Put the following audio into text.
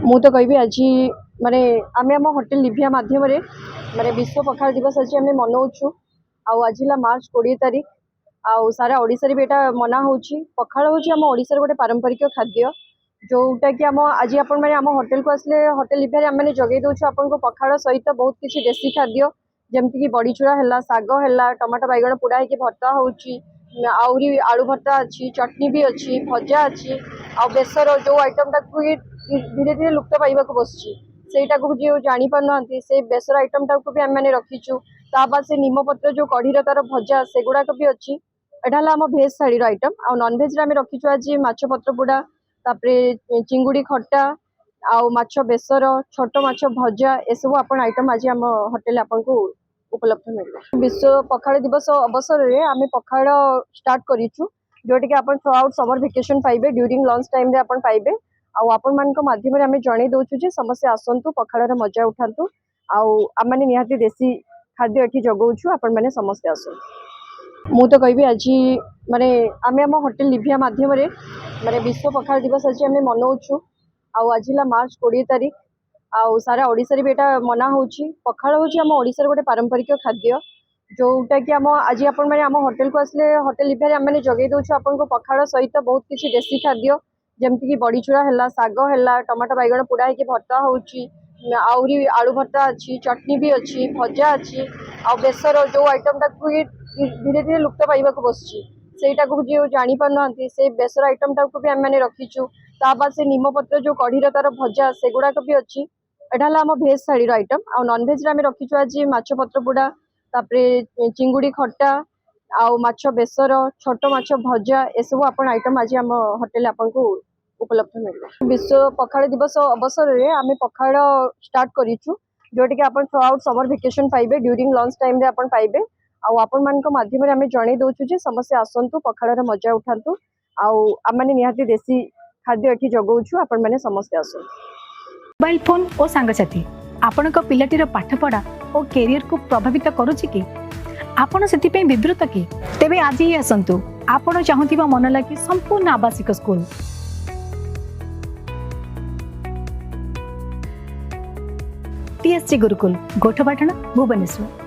ମୁଁ ତ କହିବି ଆଜି ମାନେ ଆମେ ଆମ ହୋଟେଲ ଲିଭିଆ ମାଧ୍ୟମରେ ମାନେ ବିଶ୍ୱ ପଖାଳ ଦିବସ ଆଜି ଆମେ ମନାଉଛୁ। ଆଉ ଆଜି ହେଲା ମାର୍ଚ୍ଚ 20 ତାରିଖ। ଆଉ ସାରା ଓଡ଼ିଶାରେ ବି ଏଇଟା ମନା ହେଉଛି। ପଖାଳ ହେଉଛି ଆମ ଓଡ଼ିଶାର ଗୋଟେ ପାରମ୍ପରିକ ଖାଦ୍ୟ, ଯୋଉଟାକି ଆଜି ଆପଣମାନେ ଆମ ହୋଟେଲକୁ ଆସିଲେ ହୋଟେଲ ଲିଭିଆରେ ଆମେ ଯୋଗାଇ ଦେଉଛୁ ଆପଣଙ୍କୁ ପଖାଳ ସହିତ ବହୁତ କିଛି ଦେଶୀ ଖାଦ୍ୟ, ଯେମିତିକି ବଡ଼ିଚୁରା ହେଲା, ଶାଗ ହେଲା, ଟମାଟୋ ବାଇଗଣ ପୋଡ଼ା ହେଇକି ଭର୍ତ୍ତା ହେଉଛି, ଆହୁରି ଆଳୁ ଭର୍ତ୍ତା ଅଛି, ଚଟନି ବି ଅଛି, ଭଜା ଅଛି, ଆଉ ବେସର ଯେଉଁ ଆଇଟମଟାକୁ ଧୀରେ ଧୀରେ ଲୁପ୍ତ ପାଇବାକୁ ବସୁଛି ସେଇଟାକୁ ଯେଉଁ ଜାଣିପାରୁନାହାନ୍ତି ସେ ବେସର ଆଇଟମଟାକୁ ବି ଆମେ ରଖିଛୁ। ତା ବାଦ ସେ ନିମପତ୍ର ଯେଉଁ କଢ଼ିର ତାର ଭଜା ସେଗୁଡ଼ାକ ବି ଅଛି। ଏଇଟା ହେଲା ଆମ ଭେଜ୍ ଥାଳିର ଆଇଟମ। ଆଉ ନନଭେଜ୍ରେ ଆମେ ରଖିଛୁ ଆଜି ମାଛ ପତ୍ର ପୋଡ଼ା, ତାପରେ ଚିଙ୍ଗୁଡ଼ି ଖଟା, ଆଉ ମାଛ ବେସର, ଛୋଟ ମାଛ ଭଜା, ଏସବୁ ଆପଣ ଆଇଟମ ଆଜି ଆମ ହୋଟେଲରେ ଆପଣଙ୍କୁ ଉପଲବ୍ଧ ମିଳିବ। ବିଶ୍ୱ ପଖାଳ ଦିବସ ଅବସରରେ ଆମେ ପଖାଳ ଷ୍ଟାର୍ଟ କରିଛୁ, ଯେଉଁଟାକି ଆପଣ ଥ୍ରୁ ଆଉଟ୍ ସମର ଭେକେସନ୍ ପାଇବେ, ଡ୍ୟୁରିଂ ଲଞ୍ଚ ଟାଇମ୍ରେ ଆପଣ ପାଇବେ। ଆଉ ଆପଣମାନଙ୍କ ମାଧ୍ୟମରେ ଆମେ ଜଣାଇ ଦେଉଛୁ ଯେ ସମସ୍ତେ ଆସନ୍ତୁ, ପଖାଳର ମଜା ଉଠାନ୍ତୁ। ଆଉ ଆମମାନେ ନିହାତି ଦେଶୀ ଖାଦ୍ୟ ଏଠି ଯୋଗାଉଛୁ, ଆପଣମାନେ ସମସ୍ତେ ଆସନ୍ତୁ। ମୁଁ ତ କହିବି ଆଜି ମାନେ ଆମେ ଆମ ହୋଟେଲ ଲିଭିଆ ମାଧ୍ୟମରେ ମାନେ ବିଶ୍ୱ ପଖାଳ ଦିବସ ଆଜି ଆମେ ମନାଉଛୁ। ଆଉ ଆଜି ହେଲା ମାର୍ଚ୍ଚ 20 ତାରିଖ। ଆଉ ସାରା ଓଡ଼ିଶାରେ ବି ଏଇଟା ମନା ହେଉଛି। ପଖାଳ ହେଉଛି ଆମ ଓଡ଼ିଶାର ଗୋଟେ ପାରମ୍ପରିକ ଖାଦ୍ୟ, ଯୋଉଟାକି ଆଜି ଆପଣମାନେ ଆମ ହୋଟେଲକୁ ଆସିଲେ ହୋଟେଲ ଲିଭିଆରେ ଆମେ ଯୋଗାଇ ଦେଉଛୁ ଆପଣଙ୍କୁ ପଖାଳ ସହିତ ବହୁତ କିଛି ଦେଶୀ ଖାଦ୍ୟ, ଯେମିତିକି ବଡ଼ିଚୁରା ହେଲା, ଶାଗ ହେଲା, ଟମାଟୋ ବାଇଗଣ ପୋଡ଼ା ହେଇକି ଭର୍ତ୍ତା ହେଉଛି, ଆହୁରି ଆଳୁ ଭର୍ତ୍ତା ଅଛି, ଚଟନି ବି ଅଛି, ଭଜା ଅଛି, ଆଉ ବେସର ଯେଉଁ ଆଇଟମଟାକୁ ଧୀରେ ଧୀରେ ଲୁପ୍ତ ପାଇବାକୁ ବସୁଛି ସେଇଟାକୁ ଯେଉଁ ଜାଣିପାରୁନାହାନ୍ତି ସେ ବେସର ଆଇଟମଟାକୁ ବି ଆମେ ରଖିଛୁ। ତା ବାଦ ସେ ନିମପତ୍ର ଯେଉଁ କଢ଼ିର ତାର ଭଜା ସେଗୁଡ଼ାକ ବି ଅଛି। ଏଇଟା ହେଲା ଆମ ଭେଜ୍ ଥାଳିର ଆଇଟମ। ଆଉ ନନଭେଜ୍ରେ ଆମେ ରଖିଛୁ ଆଜି ମାଛ ପତ୍ର ପୋଡ଼ା, ତାପରେ ଚିଙ୍ଗୁଡ଼ି ଖଟା, ଆଉ ମାଛ ବେସର, ଛୋଟ ମାଛ ଭଜା, ଏସବୁ ଆପଣ ଆଇଟମ ଆଜି ଆମ ହୋଟେଲରେ ଆପଣଙ୍କୁ ଉପଲବ୍ଧ ମିଳିବ। ବିଶ୍ୱ ପଖାଳ ଦିବସ ଅବସରରେ ଆମେ ପଖାଳ ଷ୍ଟାର୍ଟ କରିଛୁ, ଯେଉଁଟାକି ଆପଣ ଥ୍ରୁ ଆଉଟ୍ ସମର ଭେକେସନ୍ ପାଇବେ, ଡ୍ୟୁରିଂ ଲଞ୍ଚ ଟାଇମ୍ରେ ଆପଣ ପାଇବେ। ଆଉ ଆପଣମାନଙ୍କ ମାଧ୍ୟମରେ ଆମେ ଜଣାଇ ଦେଉଛୁ ଯେ ସମସ୍ତେ ଆସନ୍ତୁ, ପଖାଳର ମଜା ଉଠାନ୍ତୁ। ଆଉ ଆମମାନେ ନିହାତି ଦେଶୀ ଖାଦ୍ୟ ଏଠି ଯୋଗାଉଛୁ, ଆପଣମାନେ ସମସ୍ତେ ଆସନ୍ତୁ। ମୋବାଇଲ ଫୋନ ଓ ସାଙ୍ଗସାଥୀ ଆପଣଙ୍କ ପିଲାଟିର ପାଠପଢ଼ା ଓ କ୍ୟାରିୟରକୁ ପ୍ରଭାବିତ କରୁଛି କି? ଆପଣ ସେଥିପାଇଁ ବିବ୍ରତ କି? ତେବେ ଆଜି ହିଁ ଆସନ୍ତୁ ଆପଣ ଚାହୁଁଥିବା ମନ ଲାଗି ସମ୍ପୂର୍ଣ୍ଣ ଆବାସିକ ସ୍କୁଲ TSG ଗୁରୁକୁଲ, ଗୋଠପାଟଣା, ଭୁବନେଶ୍ୱର।